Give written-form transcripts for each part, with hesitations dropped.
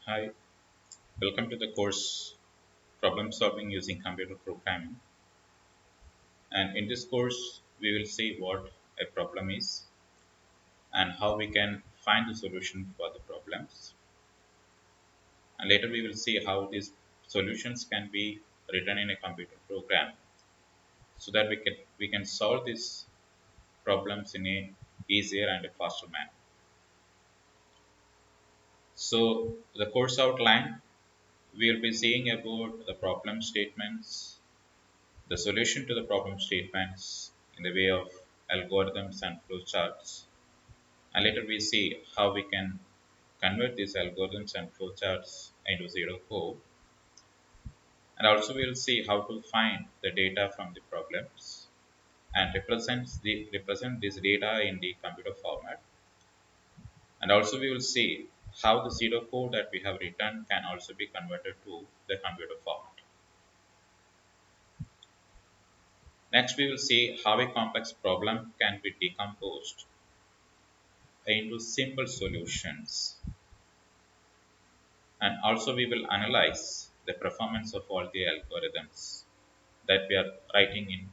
Hi, welcome to the course Problem Solving Using Computer Programming. And in this course, we will see what a problem is and how we can find the solution for the problems. And later, we will see how these solutions can be written in a computer program so that we can solve these problems in a easier and a faster manner. So, the course outline we will be seeing about the problem statements, the solution to the problem statements in the way of algorithms and flowcharts. And later we see how we can convert these algorithms and flowcharts into zero code. And also we will see how to find the data from the problems and represent this data in the computer format. And also we will see how the zero code that we have written can also be converted to the computer format. Next we will see how a complex problem can be decomposed into simple solutions, and also we will analyze the performance of all the algorithms that we are writing in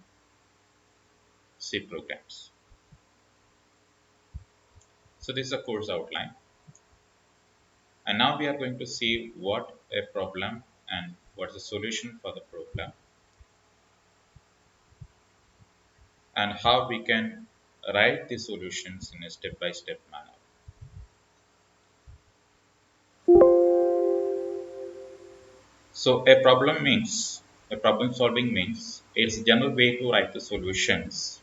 C programs. So this is a course outline, and now we are going to see what a problem and what is the solution for the problem and how we can write the solutions in a step-by-step manner. So a problem solving means it's a general way to write the solutions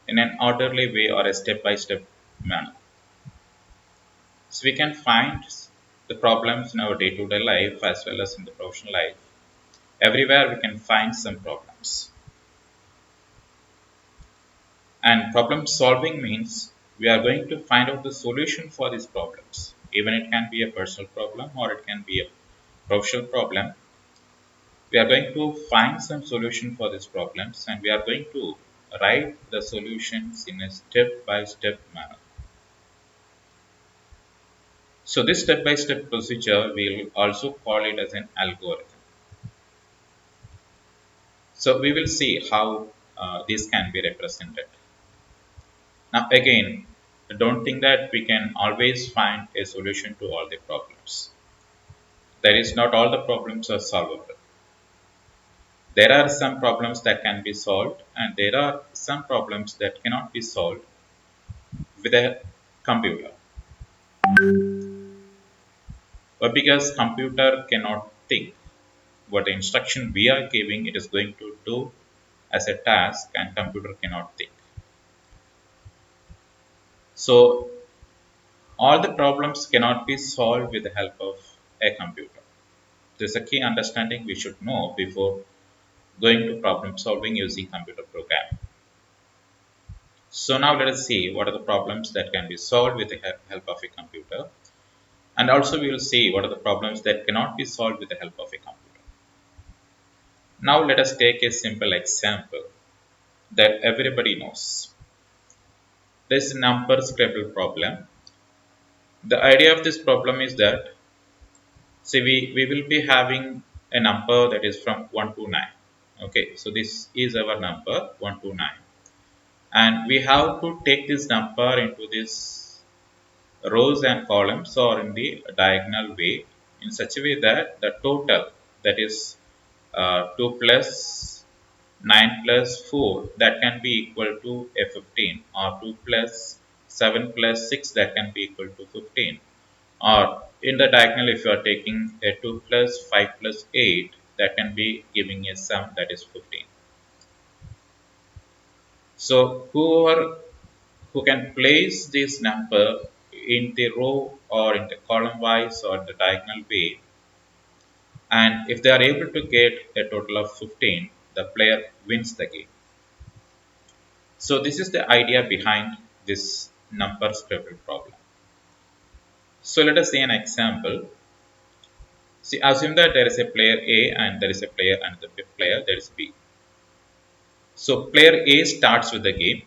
in an orderly way or a step-by-step manner. So we can find the problems in our day-to-day life as well as in the professional life. Everywhere we can find some problems. And problem solving means we are going to find out the solution for these problems. Even it can be a personal problem or it can be a professional problem. We are going to find some solution for these problems and we are going to write the solutions in a step-by-step manner. So this step-by-step procedure we'll also call it as an algorithm. So we will see how this can be represented. Now again, don't think that we can always find a solution to all the problems. That is, not all the problems are solvable. There are some problems that can be solved and there are some problems that cannot be solved with a computer. But because computer cannot think, what the instruction we are giving it is going to do as a task, and computer cannot think. So all the problems cannot be solved with the help of a computer. This is a key understanding we should know before going to problem solving using computer program. So now let us see what are the problems that can be solved with the help of a computer, and also we will see what are the problems that cannot be solved with the help of a computer. Now let us take a simple example that everybody knows. This number scribble problem. The idea of this problem is that, see, we will be having a number that is from 1 to 9. Okay, so this is our number 1 to 9. And we have to take this number into this rows and columns or in the diagonal way in such a way that the total, that is 2 plus 9 plus 4, that can be equal to a 15, or 2 plus 7 plus 6, that can be equal to 15, or in the diagonal if you are taking a 2 plus 5 plus 8, that can be giving a sum that is 15. So whoever who can place this number in the row or in the column wise or the diagonal way, and if they are able to get a total of 15, the player wins the game. So this is the idea behind this number scribble problem. So let us see an example. See, assume that there is a player A and there is a player and the player that is B. So player A starts with the game.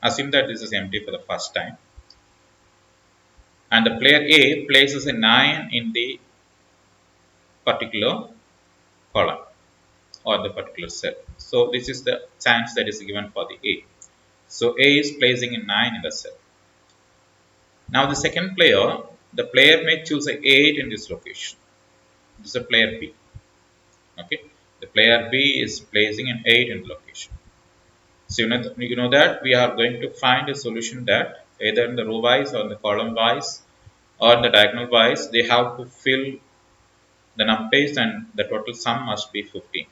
Assume that this is empty for the first time, and the player A places a 9 in the particular column or the particular cell. So this is the chance that is given for the A. So A is placing a 9 in the cell. Now the second player, the player may choose a 8 in this location. This is a player B. Okay, the player B is placing an 8 in the location. So you know that we are going to find a solution that either in the row wise or in the column wise or in the diagonal wise, they have to fill the numbers and the total sum must be 15.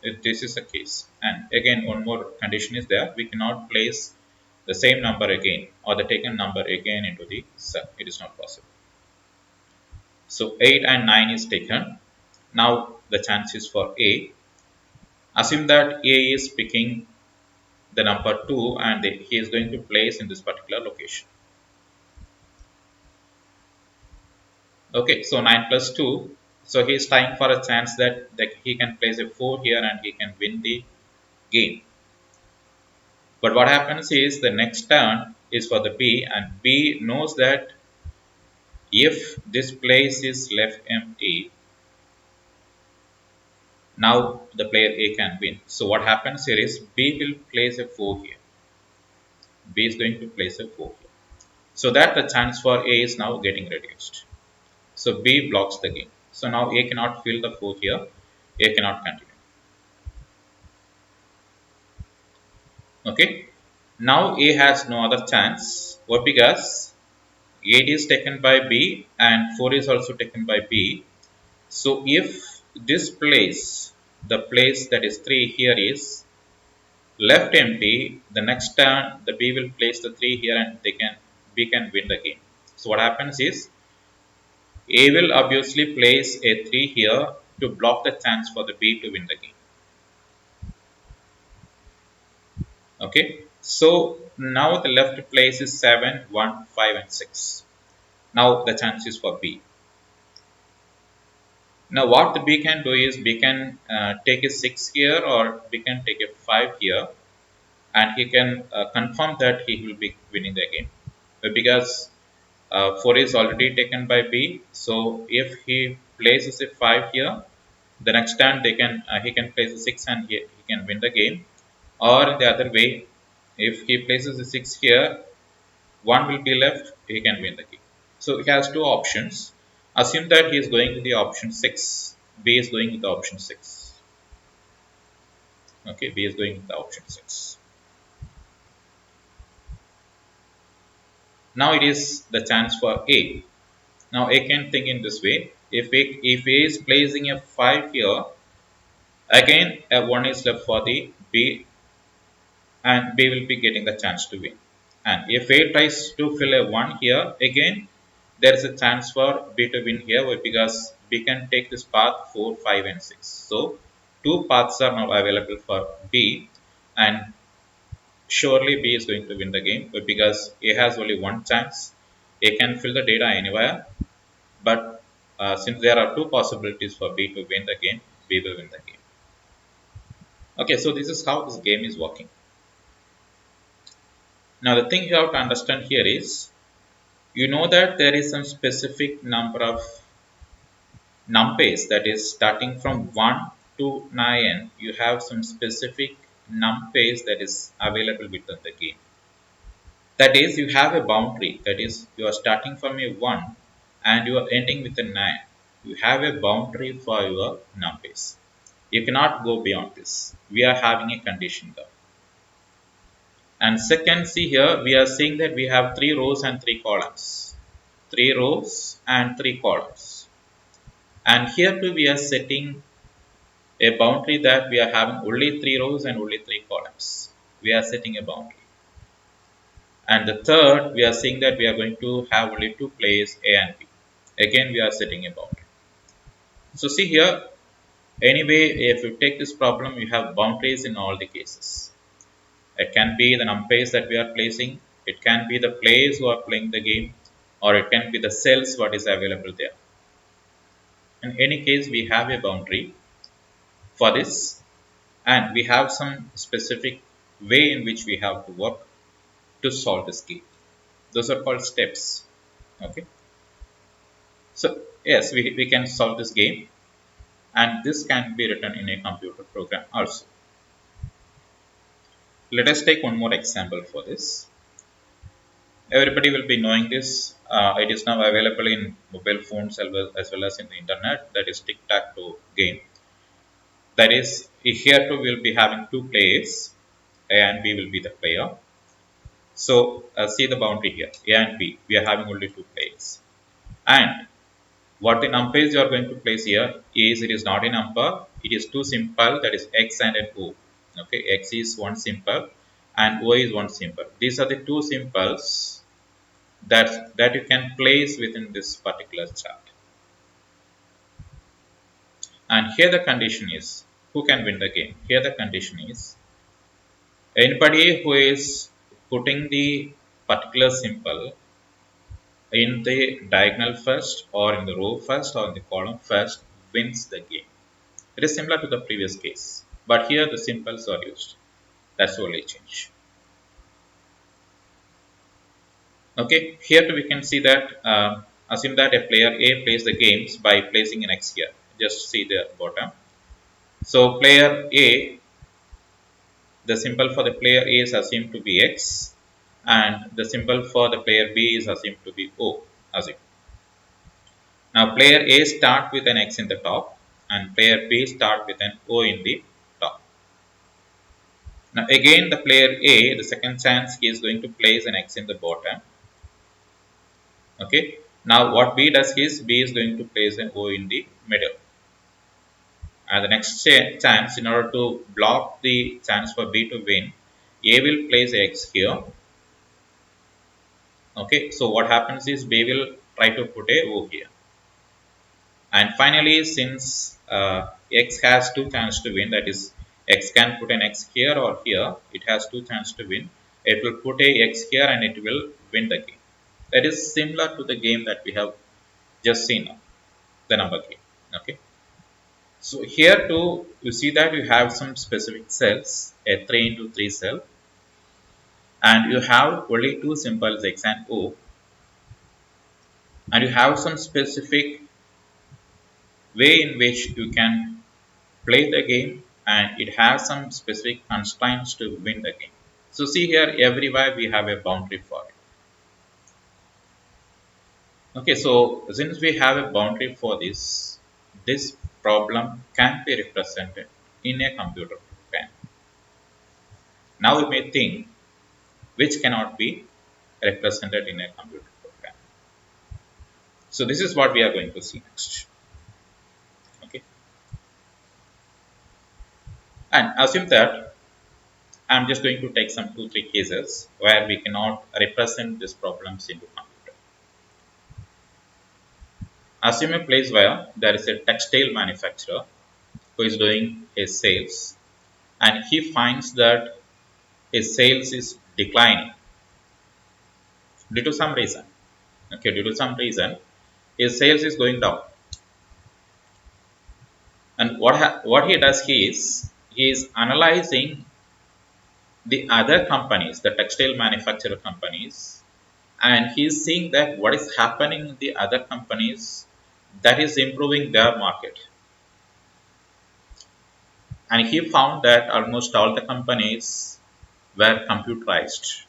If this is the case, and again one more condition is there, we cannot place the same number again or the taken number again into the cell. It is not possible. So 8 and 9 is taken. Now the chance is for A. Assume that A is picking the number 2 and he is going to place in this particular location. Okay, so 9 plus 2. So he is trying for a chance that he can place a 4 here and he can win the game. But what happens is the next turn is for the B, and B knows that if this place is left empty, now the player A can win. So what happens here is B will place a 4 here. B is going to place a 4 here. So that the chance for A is now getting reduced. So B blocks the game. So now A cannot fill the 4 here. A cannot continue. Okay. Now A has no other chance. Why? Because 8 is taken by B and 4 is also taken by B. So if this place, the place that is 3 here is left empty, the next turn the B will place the 3 here and B can win the game. So what happens is A will obviously place a 3 here to block the chance for the B to win the game. Okay, so now the left place is 7, 1, 5 and 6. Now the chance is for B. Now what the B can do is B can take a 6 here or B can take a 5 here, and he can confirm that he will be winning the game. Because 4 is already taken by B, so if he places a 5 here, the next turn he can place a 6 and he can win the game. Or in the other way, if he places a 6 here, 1 will be left, he can win the game. So he has two options. Assume that he is going with the option 6. B is going with the option 6. Okay, B is going with the option 6. Now it is the chance for A. Now A can think in this way. If A is placing a 5 here, again a 1 is left for the B and B will be getting the chance to win. And if A tries to fill a 1 here, again there is a chance for B to win here because B can take this path 4, 5 and 6. So two paths are now available for B, and surely B is going to win the game because A has only one chance. A can fill the data anywhere, but since there are two possibilities for B to win the game, B will win the game. Okay, so this is how this game is working. Now the thing you have to understand here is, you know that there is some specific number of numpage, that is starting from 1 to 9, you have some specific numpage that is available within the game. That is, you have a boundary, that is, you are starting from a 1 and you are ending with a 9. You have a boundary for your numbers. You cannot go beyond this. We are having a condition there. And second, see here, we are seeing that we have 3 rows and 3 columns. 3 rows and 3 columns. And here too we are setting a boundary that we are having only 3 rows and only 3 columns. We are setting a boundary. And the third, we are seeing that we are going to have only 2 players A and B. Again, we are setting a boundary. So see here, anyway, if you take this problem, you have boundaries in all the cases. It can be the numbers that we are placing, it can be the players who are playing the game, or it can be the cells what is available there. In any case, we have a boundary for this, and we have some specific way in which we have to work to solve this game. Those are called steps. Okay. So yes, we can solve this game. and this can be written in a computer program also. Let us take one more example for this. Everybody will be knowing this. It is now available in mobile phones as well as in the internet. That is tic-tac-toe game. That is, here too we will be having two players. A and B will be the player. So see the boundary here. A and B. We are having only two players. And what the umpires you are going to place here is, it is not an umpire. It is too simple. That is X and an O. Okay, X is one symbol and O is one symbol. These are the two symbols that you can place within this particular chart. And here the condition is, who can win the game? Here the condition is, anybody who is putting the particular symbol in the diagonal first, or in the row first, or in the column first, wins the game. It is similar to the previous case, but here the symbols are used. That's the only change. Okay, here too we can see that, assume that a player A plays the games by placing an X here. Just see the bottom. So player A, the symbol for the player A is assumed to be X, and the symbol for the player B is assumed to be O. Assume. Now player A start with an X in the top, and player B start with an O in the top. Now again the player A, the second chance, he is going to place an X in the bottom. Okay. Now what B does is, B is going to place an O in the middle. And the next chance, in order to block the chance for B to win, A will place X here. Okay. So what happens is, B will try to put a O here. And finally, since X has two chances to win, that is, X can put an X here or here, it has two chances to win. It will put a X here and it will win the game. That is similar to the game that we have just seen now, the number game. Okay. So here too, you see that you have some specific cells, a 3 into 3 cell, and you have only two symbols X and O, and you have some specific way in which you can play the game, and it has some specific constraints to win the game. So see here, everywhere we have a boundary for it. Okay, so since we have a boundary for this problem can be represented in a computer program. Now you may think, which cannot be represented in a computer program. So this is what we are going to see next. Okay, and assume that I'm just going to take some 2-3 cases where we cannot represent these problems into computer. Assume a place where there is a textile manufacturer who is doing his sales, and he finds that his sales is declining due to some reason. Okay, due to some reason, his sales is going down. And what he does is, he is analyzing the other companies, the textile manufacturer companies, and he is seeing that what is happening in the other companies that is improving their market. And he found that almost all the companies were computerized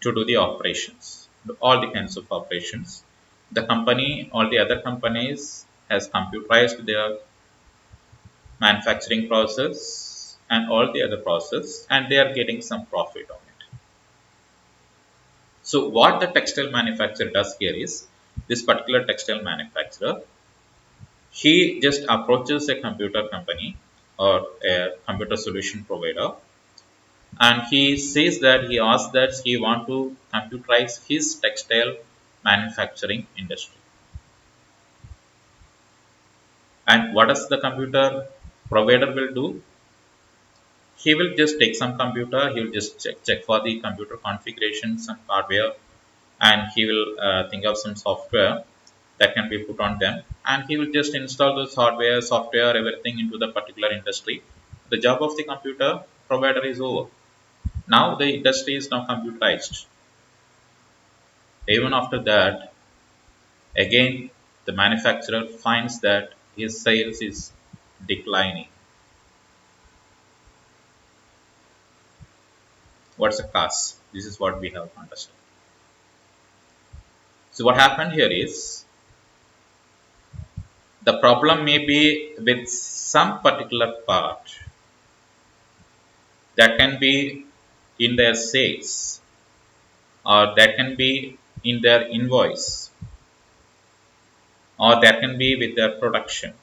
to do the operations, all the kinds of operations. The company, all the other companies has computerized their manufacturing process and all the other process, and they are getting some profit on it. So what the textile manufacturer does here is, this particular textile manufacturer, he just approaches a computer company or a computer solution provider, and he says that, he asks that he want to computerize his textile manufacturing industry. And what does the computer provider will do? He will just take some computer, he will just check for the computer configuration, some hardware, and he will think of some software that can be put on them, and he will just install those hardware, software, everything into the particular industry. The job of the computer provider is over. Now the industry is now computerized. Even after that, again the manufacturer finds that his sales is declining. What's the cause? This is what we have to understand. So what happened here is the problem may be with some particular part that can be in their sales, or that can be in their invoice, or that can be with their production.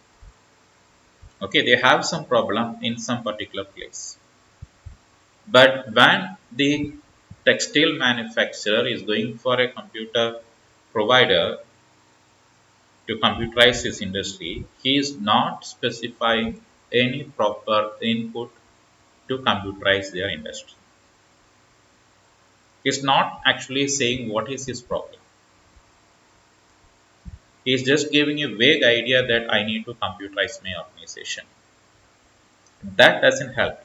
Okay, they have some problem in some particular place. But when the textile manufacturer is going for a computer provider to computerize his industry, he is not specifying any proper input to computerize their industry. He is not actually saying what is his problem. He is just giving a vague idea that I need to computerize my organization. That doesn't help.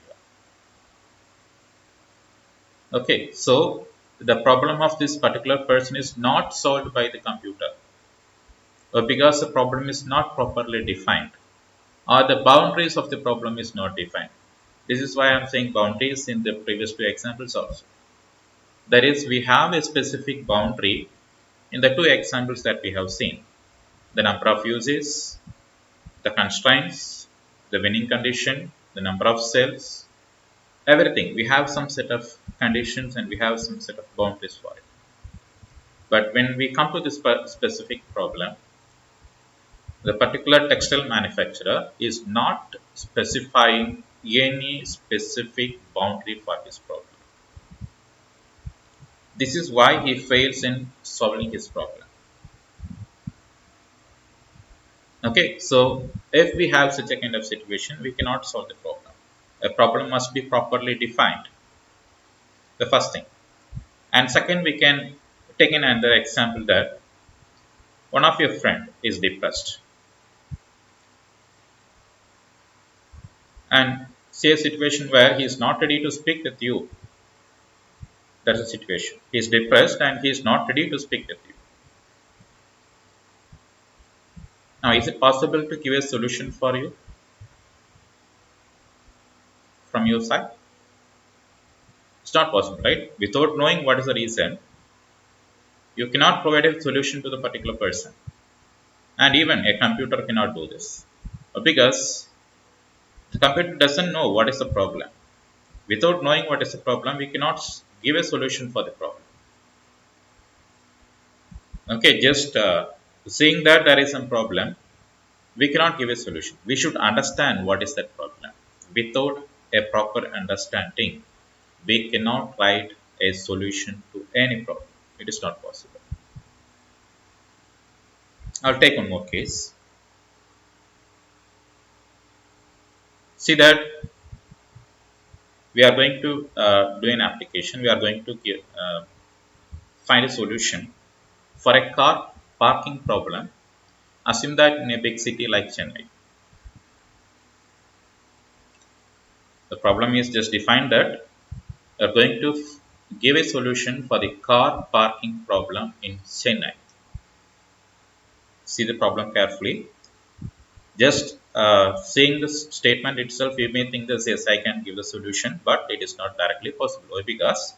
Okay, so the problem of this particular person is not solved by the computer, because the problem is not properly defined, or the boundaries of the problem is not defined. This is why I am saying boundaries in the previous two examples also. That is, we have a specific boundary in the two examples that we have seen. The number of uses, the constraints, the winning condition, the number of cells, everything. We have some set of conditions and we have some set of boundaries for it. But when we come to this specific problem, the particular textile manufacturer is not specifying any specific boundary for his problem. This is why he fails in solving his problem. Okay, so if we have such a kind of situation, we cannot solve the problem. A problem must be properly defined, the first thing. And second, we can take another example that one of your friend is depressed, and see a situation where he is not ready to speak with you. That's a situation. He is depressed and he is not ready to speak with you. Now, is it possible to give a solution for you from your side? It's not possible, right? Without knowing what is the reason, you cannot provide a solution to the particular person. And even a computer cannot do this, because the computer doesn't know what is the problem. Without knowing what is the problem, we cannot give a solution for the problem. Okay, just seeing that there is some problem, we cannot give a solution. We should understand what is that problem. Without a proper understanding, we cannot write a solution to any problem. It is not possible. I'll take one more case. See that we are going to do an application. We are going to find a solution for a car parking problem. Assume that in a big city like Chennai, the problem is just defined that we are going to give a solution for the car parking problem in Chennai. See the problem carefully. Just seeing this statement itself, you may think that yes, I can give the solution, but it is not directly possible. Why? Because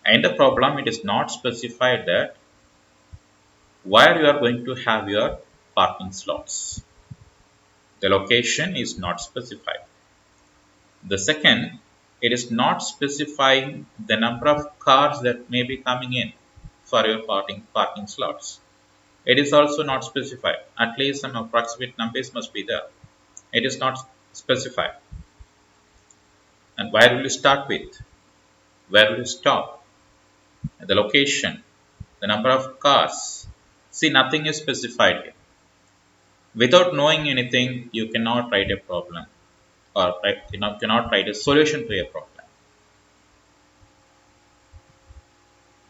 in the problem, it is not specified that where you are going to have your parking slots. The location is not specified. The second, it is not specifying the number of cars that may be coming in for your parking slots. It is also not specified. At least some approximate numbers must be there. It is not specified. And where will you start with? Where will you stop? The location, the number of cars. See, nothing is specified here. Without knowing anything, you cannot write a problem, or cannot write a solution to a problem.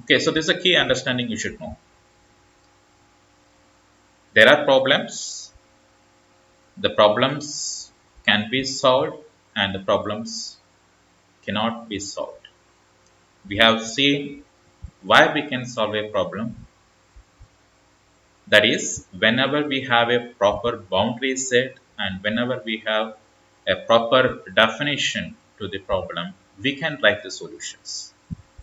Okay, so this is a key understanding you should know. There are problems. The problems can be solved, and the problems cannot be solved. We have seen why we can solve a problem. That is, whenever we have a proper boundary set and whenever we have a proper definition to the problem, we can write the solutions.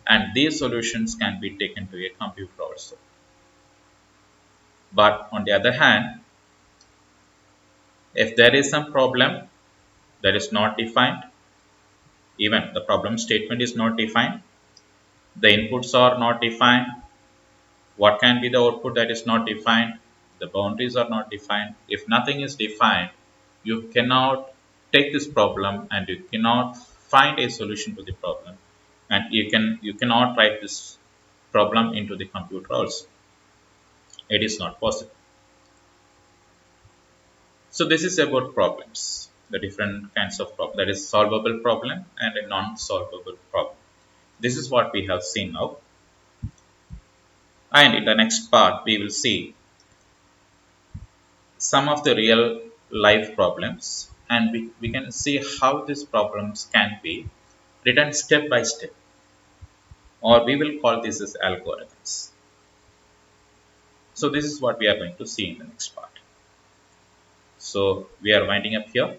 And these solutions can be taken to a computer also. But on the other hand, if there is some problem that is not defined, even the problem statement is not defined, the inputs are not defined, what can be the output that is not defined, the boundaries are not defined. If nothing is defined, you cannot take this problem and you cannot find a solution to the problem, and you cannot write this problem into the computer also. It is not possible. So this is about problems, the different kinds of problem, that is solvable problem and a non-solvable problem. This is what we have seen now, and in the next part we will see some of the real life problems, and we can see how these problems can be written step by step, or we will call this as algorithms. So this is what we are going to see in the next part. So we are winding up here.